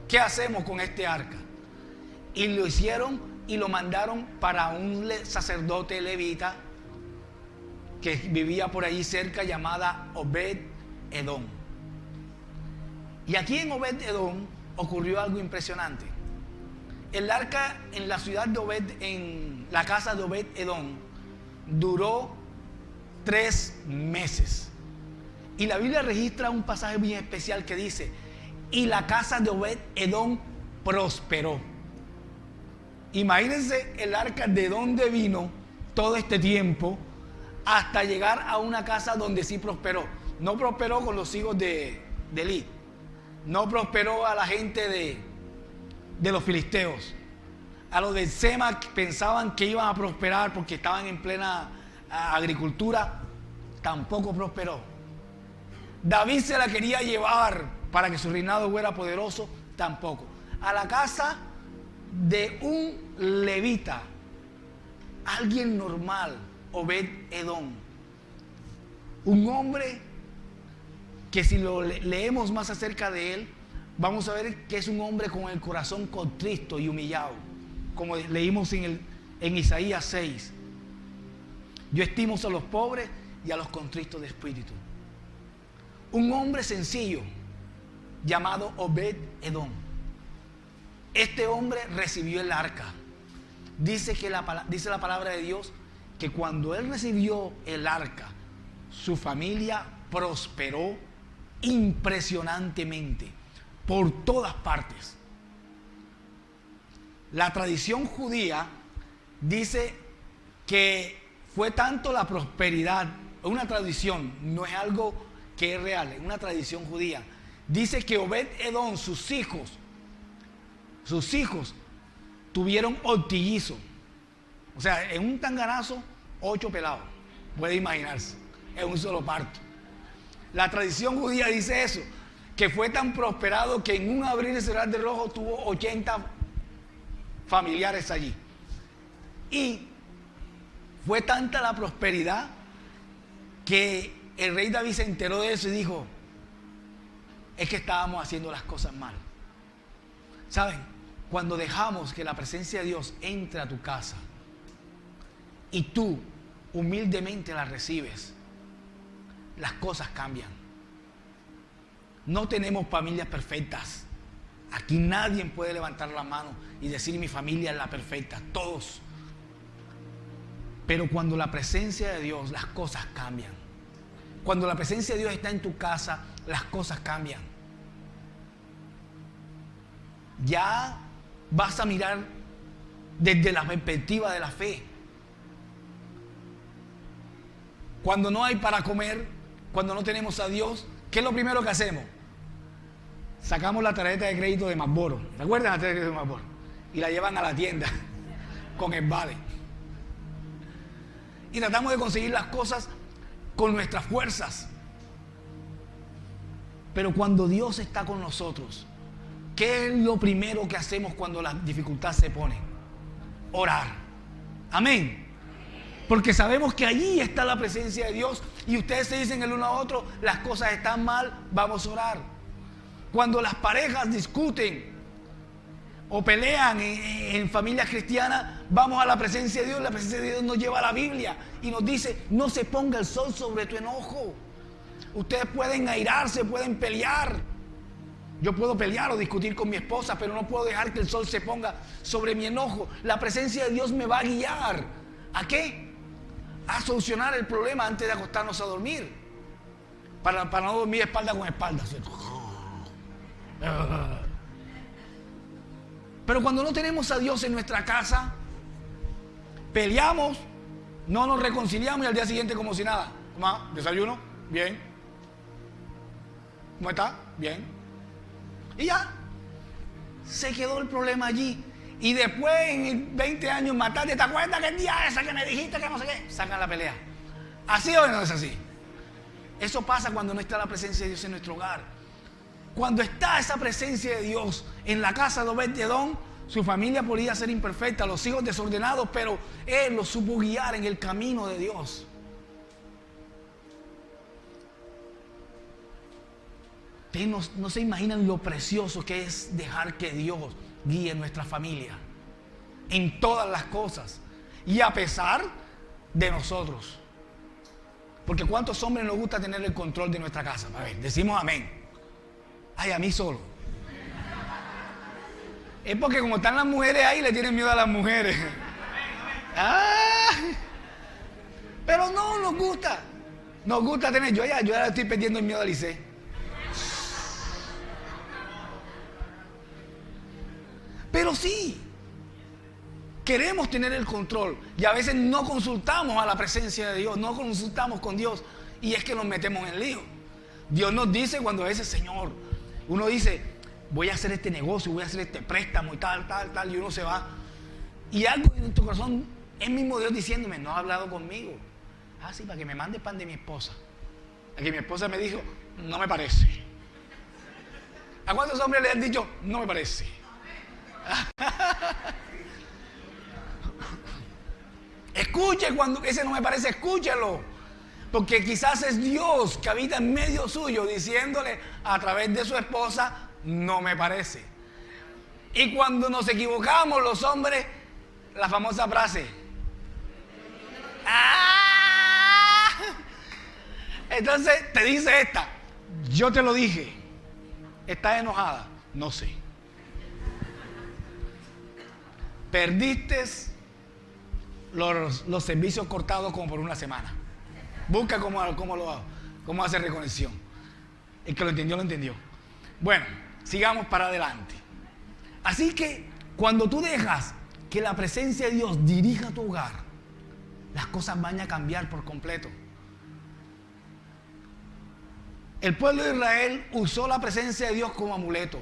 qué hacemos con este arca? Y lo hicieron y lo mandaron para un sacerdote levita que vivía por allí cerca, llamada Obed-Edom. Y aquí en Obed-Edom ocurrió algo impresionante. El arca en la ciudad de en la casa de Obed-Edom, duró 3 meses. Y la Biblia registra un pasaje bien especial que dice: y la casa de Obed-Edom prosperó. Imagínense el arca de dónde vino todo este tiempo hasta llegar a una casa donde sí prosperó. No prosperó con los hijos de Elí. No prosperó a la gente de los filisteos. A los de Sema, que pensaban que iban a prosperar porque estaban en plena agricultura, tampoco prosperó. David se la quería llevar para que su reinado fuera poderoso, tampoco. A la casa de un levita, alguien normal, Obed-Edom. Un hombre que si lo leemos más acerca de él, vamos a ver que es un hombre con el corazón contristo y humillado, como leímos en Isaías 6. Yo estimo a los pobres y a los contristos de espíritu. Un hombre sencillo llamado Obed-Edom. Este hombre recibió el arca. Dice la palabra de Dios que cuando él recibió el arca, su familia prosperó impresionantemente por todas partes. La tradición judía dice que fue tanto la prosperidad, una tradición, no es algo que es real, es una tradición judía. Dice que Obed-Edom, sus hijos tuvieron ortillizos. O sea, en un tanganazo, 8 pelados. Puede imaginarse, en un solo parto. La tradición judía dice eso, que fue tan prosperado que en un abrir y cerrar de ojos tuvo 80 familiares allí. Y fue tanta la prosperidad que el rey David se enteró de eso y dijo: es que estábamos haciendo las cosas mal. ¿Saben? Cuando dejamos que la presencia de Dios entre a tu casa y tú humildemente la recibes, las cosas cambian. No tenemos familias perfectas. Aquí nadie puede levantar la mano y decir mi familia es la perfecta, todos. Pero cuando la presencia de Dios, las cosas cambian. Cuando la presencia de Dios está en tu casa, las cosas cambian. Ya vas a mirar desde la perspectiva de la fe. Cuando no hay para comer, cuando no tenemos a Dios, ¿qué es lo primero que hacemos? Sacamos la tarjeta de crédito de Marlboro. ¿Recuerdan la tarjeta de crédito de Marlboro? Y la llevan a la tienda con el vale. Y tratamos de conseguir las cosas con nuestras fuerzas. Pero cuando Dios está con nosotros, ¿qué es lo primero que hacemos cuando la dificultad se pone? Orar. Amén. Porque sabemos que allí está la presencia de Dios y ustedes se dicen el uno a otro, las cosas están mal, vamos a orar. Cuando las parejas discuten o pelean en familias cristianas, vamos a la presencia de Dios. La presencia de Dios nos lleva a la Biblia y nos dice: no se ponga el sol sobre tu enojo. Ustedes pueden airarse, pueden pelear. Yo puedo pelear o discutir con mi esposa, pero no puedo dejar que el sol se ponga sobre mi enojo. La presencia de Dios me va a guiar. ¿A qué? A solucionar el problema antes de acostarnos a dormir. Para no dormir espalda con espalda. Pero cuando no tenemos a Dios en nuestra casa, peleamos, no nos reconciliamos y al día siguiente como si nada. ¿Cómo? ¿Desayuno? Bien. ¿Cómo está? Bien. Y ya, se quedó el problema allí. Y después, en 20 años más tarde, ¿te acuerdas que el día ese que me dijiste que no sé qué? Sacan la pelea. ¿Así o no es así? Eso pasa cuando no está la presencia de Dios en nuestro hogar. Cuando está esa presencia de Dios en la casa de Obed-Edom, su familia podía ser imperfecta, los hijos desordenados, pero él los supo guiar en el camino de Dios. Ustedes no se imaginan lo precioso que es dejar que Dios guíe nuestra familia en todas las cosas y a pesar de nosotros. Porque ¿cuántos hombres nos gusta tener el control de nuestra casa? A ver, decimos amén. Ay, a mí solo. Es porque como están las mujeres ahí, le tienen miedo a las mujeres. Ah, pero no, nos gusta tener. Yo ya le estoy perdiendo el miedo a Lice. Pero sí, queremos tener el control y a veces no consultamos a la presencia de Dios, no consultamos con Dios y es que nos metemos en el lío. Dios nos dice cuando a veces, Señor, uno dice, voy a hacer este negocio, voy a hacer este préstamo y tal, y uno se va. Y algo en tu corazón, es mismo Dios diciéndome, no ha hablado conmigo. Ah, sí, para que me mande pan de mi esposa. A que mi esposa me dijo, no me parece. ¿A cuántos hombres le han dicho, no me parece? escuche cuando ese no me parece, escúchelo. Porque quizás es Dios que habita en medio suyo diciéndole a través de su esposa, no me parece. Y cuando nos equivocamos los hombres, la famosa frase, ¡ah! Entonces te dice esta, yo te lo dije, ¿estás enojada? No sé. Perdiste los servicios cortados como por una semana. Busca cómo hace reconexión. El que lo entendió, lo entendió. Bueno, sigamos para adelante. Así que cuando tú dejas que la presencia de Dios dirija tu hogar, las cosas van a cambiar por completo. El pueblo de Israel usó la presencia de Dios como amuleto.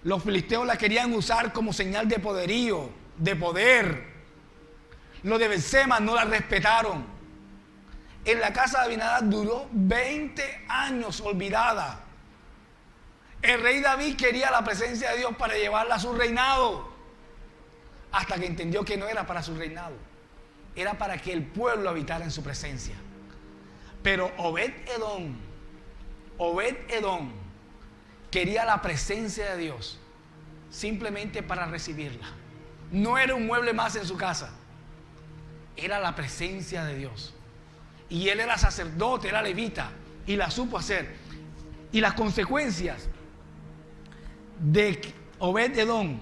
Los filisteos la querían usar como señal de poderío, de poder. Los de Betsema no la respetaron. En la casa de Abinadab duró 20 años olvidada. El rey David quería la presencia de Dios para llevarla a su reinado, hasta que entendió que no era para su reinado, era para que el pueblo habitara en su presencia. Pero Obed-Edom quería la presencia de Dios simplemente para recibirla. No era un mueble más en su casa, era la presencia de Dios. Y él era sacerdote, era levita, y la supo hacer. Y las consecuencias de Obed-Edom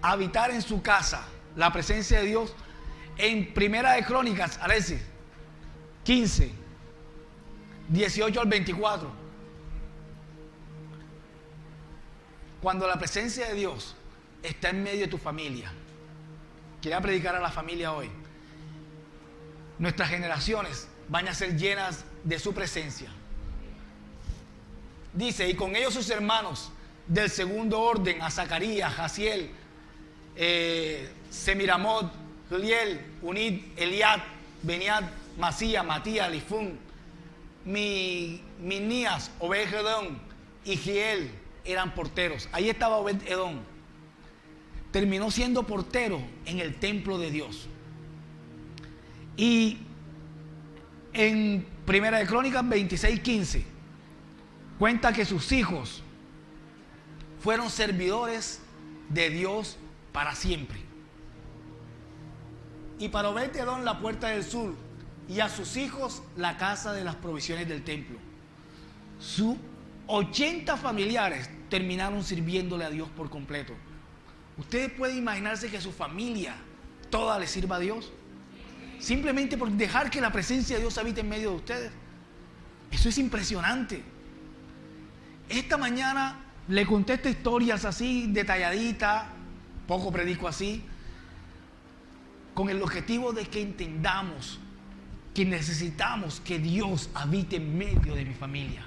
habitar en su casa la presencia de Dios, en Primera de Crónicas, Alexis, 15, 18 al 24. Cuando la presencia de Dios está en medio de tu familia, quería predicar a la familia hoy, nuestras generaciones van a ser llenas de su presencia. Dice, y con ellos sus hermanos del segundo orden, a Zacarías, Jaziel, Semiramot, Juliel, Unid, Eliad, Beniad, Masías, Matías, Lifún, Minías, Obed-Edom y Giel eran porteros. Ahí estaba Obed-Edom. Terminó siendo portero en el templo de Dios. Y en Primera de Crónicas 26:15 cuenta que sus hijos fueron servidores de Dios para siempre. Y para Obed-Edom la puerta del sur, y a sus hijos la casa de las provisiones del templo. Sus 80 familiares terminaron sirviéndole a Dios por completo. ¿Ustedes pueden imaginarse que su familia toda le sirva a Dios? Simplemente por dejar que la presencia de Dios habite en medio de ustedes. Eso es impresionante. Esta mañana le contesto historias así, detalladitas, poco predico así, con el objetivo de que entendamos que necesitamos que Dios habite en medio de mi familia.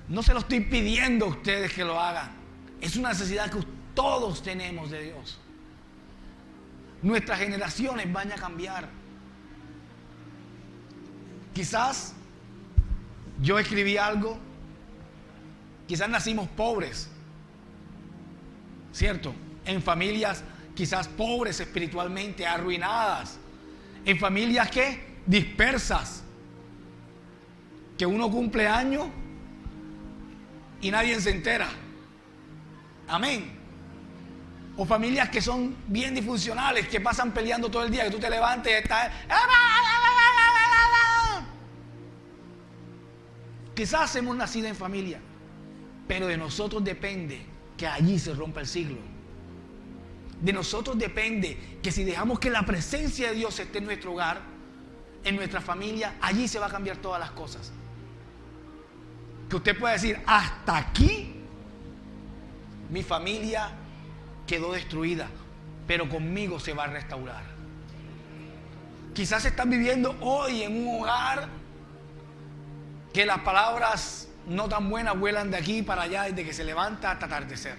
No se lo estoy pidiendo a ustedes que lo hagan. Es una necesidad que todos tenemos de Dios. Nuestras generaciones van a cambiar. Quizás yo escribí algo, quizás nacimos pobres, ¿cierto? En familias quizás pobres espiritualmente, arruinadas, en familias que dispersas, que uno cumple años y nadie se entera. Amén. O familias que son bien disfuncionales, que pasan peleando todo el día, que tú te levantes y estás... Quizás hemos nacido en familia, pero de nosotros depende que allí se rompa el siglo. De nosotros depende que si dejamos que la presencia de Dios esté en nuestro hogar, en nuestra familia, allí se va a cambiar todas las cosas. Que usted pueda decir, hasta aquí mi familia quedó destruida, pero conmigo se va a restaurar. Quizás están viviendo hoy en un hogar que las palabras no tan buenas vuelan de aquí para allá desde que se levanta hasta atardecer.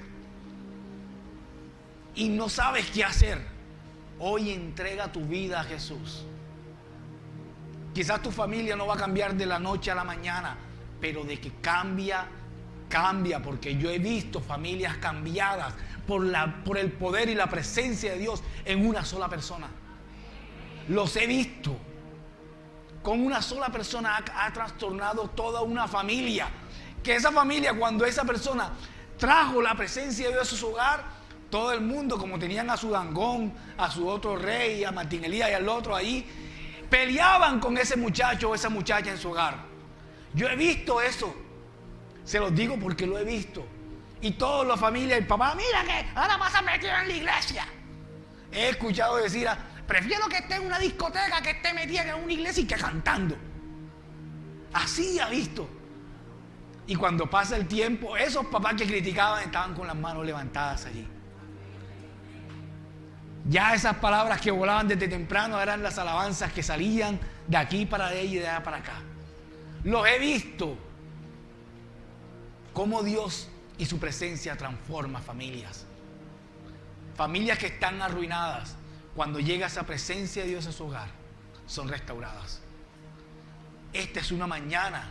Y no sabes qué hacer. Hoy entrega tu vida a Jesús. Quizás tu familia no va a cambiar de la noche a la mañana, pero de que cambia cambia, porque yo he visto familias cambiadas por el poder y la presencia de Dios en una sola persona. Los he visto. Con una sola persona ha trastornado toda una familia. Que esa familia, cuando esa persona trajo la presencia de Dios a su hogar, todo el mundo, como tenían a su Dangón, a su otro rey, a Martín Elías y al otro ahí, peleaban con ese muchacho o esa muchacha en su hogar. Yo he visto eso. Se los digo porque lo he visto. Y toda la familia, el papá, mira que ahora vas a meter en la iglesia. He escuchado decir, prefiero que esté en una discoteca que esté metida en una iglesia y que cantando. Así ha visto. Y cuando pasa el tiempo, esos papás que criticaban estaban con las manos levantadas allí. Ya esas palabras que volaban desde temprano eran las alabanzas que salían de aquí para allá y de allá para acá. Los he visto. Cómo Dios y su presencia transforma familias. Familias que están arruinadas, cuando llega esa presencia de Dios a su hogar, son restauradas. Esta es una mañana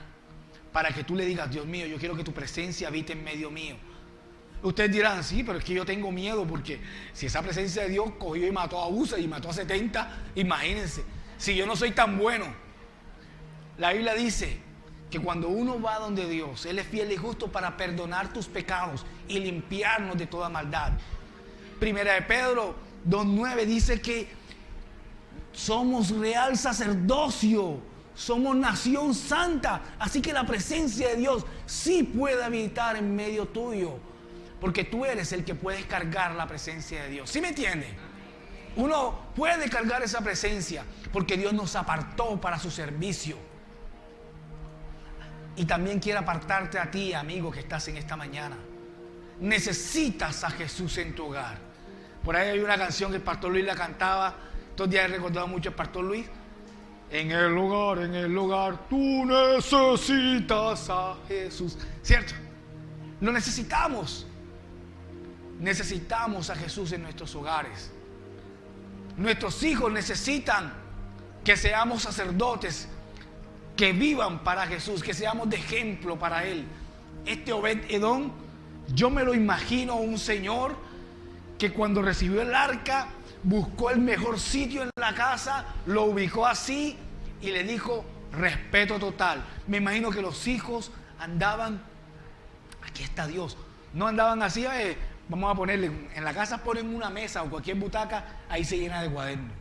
para que tú le digas, Dios mío, yo quiero que tu presencia habite en medio mío. Ustedes dirán, sí, pero es que yo tengo miedo, porque si esa presencia de Dios cogió y mató a Usa y mató a 70, imagínense, si yo no soy tan bueno. La Biblia dice que cuando uno va donde Dios, Él es fiel y justo para perdonar tus pecados y limpiarnos de toda maldad. Primera de Pedro 2:9 dice que somos real sacerdocio, somos nación santa, así que la presencia de Dios sí puede habitar en medio tuyo, porque tú eres el que puedes cargar la presencia de Dios. ¿Sí me entiende? Uno puede cargar esa presencia porque Dios nos apartó para su servicio. Y también quiere apartarte a ti, amigo, que estás en esta mañana. Necesitas a Jesús en tu hogar. Por ahí hay una canción que el pastor Luis la cantaba. Estos días he recordado mucho al pastor Luis. En el lugar, tú necesitas a Jesús. ¿Cierto? Lo necesitamos. Necesitamos a Jesús en nuestros hogares. Nuestros hijos necesitan que seamos sacerdotes que vivan para Jesús, que seamos de ejemplo para Él. Este Obed-Edom, yo me lo imagino un señor que cuando recibió el arca, buscó el mejor sitio en la casa, lo ubicó así y le dijo respeto total. Me imagino que los hijos andaban, aquí está Dios, no andaban así, vamos a ponerle, en la casa ponen una mesa o cualquier butaca, ahí se llena de cuadernos.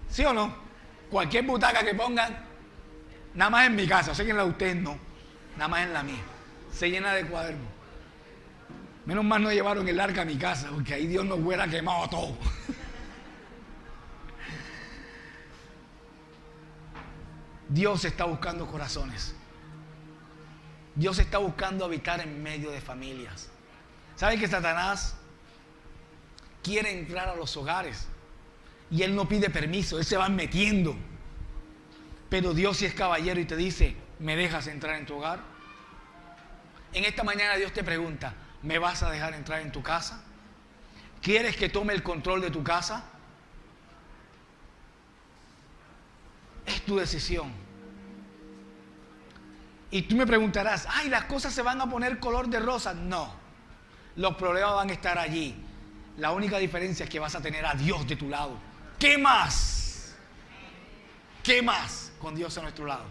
¿Sí o no? Cualquier butaca que pongan, nada más en mi casa, sé que en la de ustedes no, nada más en la mía, se llena de cuadernos. Menos mal no llevaron el arca a mi casa, porque ahí Dios nos hubiera quemado todo. Dios está buscando corazones. Dios está buscando habitar en medio de familias. ¿Saben que Satanás quiere entrar a los hogares? Y él no pide permiso, él se va metiendo. Pero Dios sí es caballero y te dice, ¿me dejas entrar en tu hogar? En esta mañana Dios te pregunta, ¿me vas a dejar entrar en tu casa? ¿Quieres que tome el control de tu casa? Es tu decisión. Y tú me preguntarás, ay, las cosas se van a poner color de rosa. No, los problemas van a estar allí. La única diferencia es que vas a tener a Dios de tu lado. ¿Qué más? ¿Qué más con Dios a nuestro lado?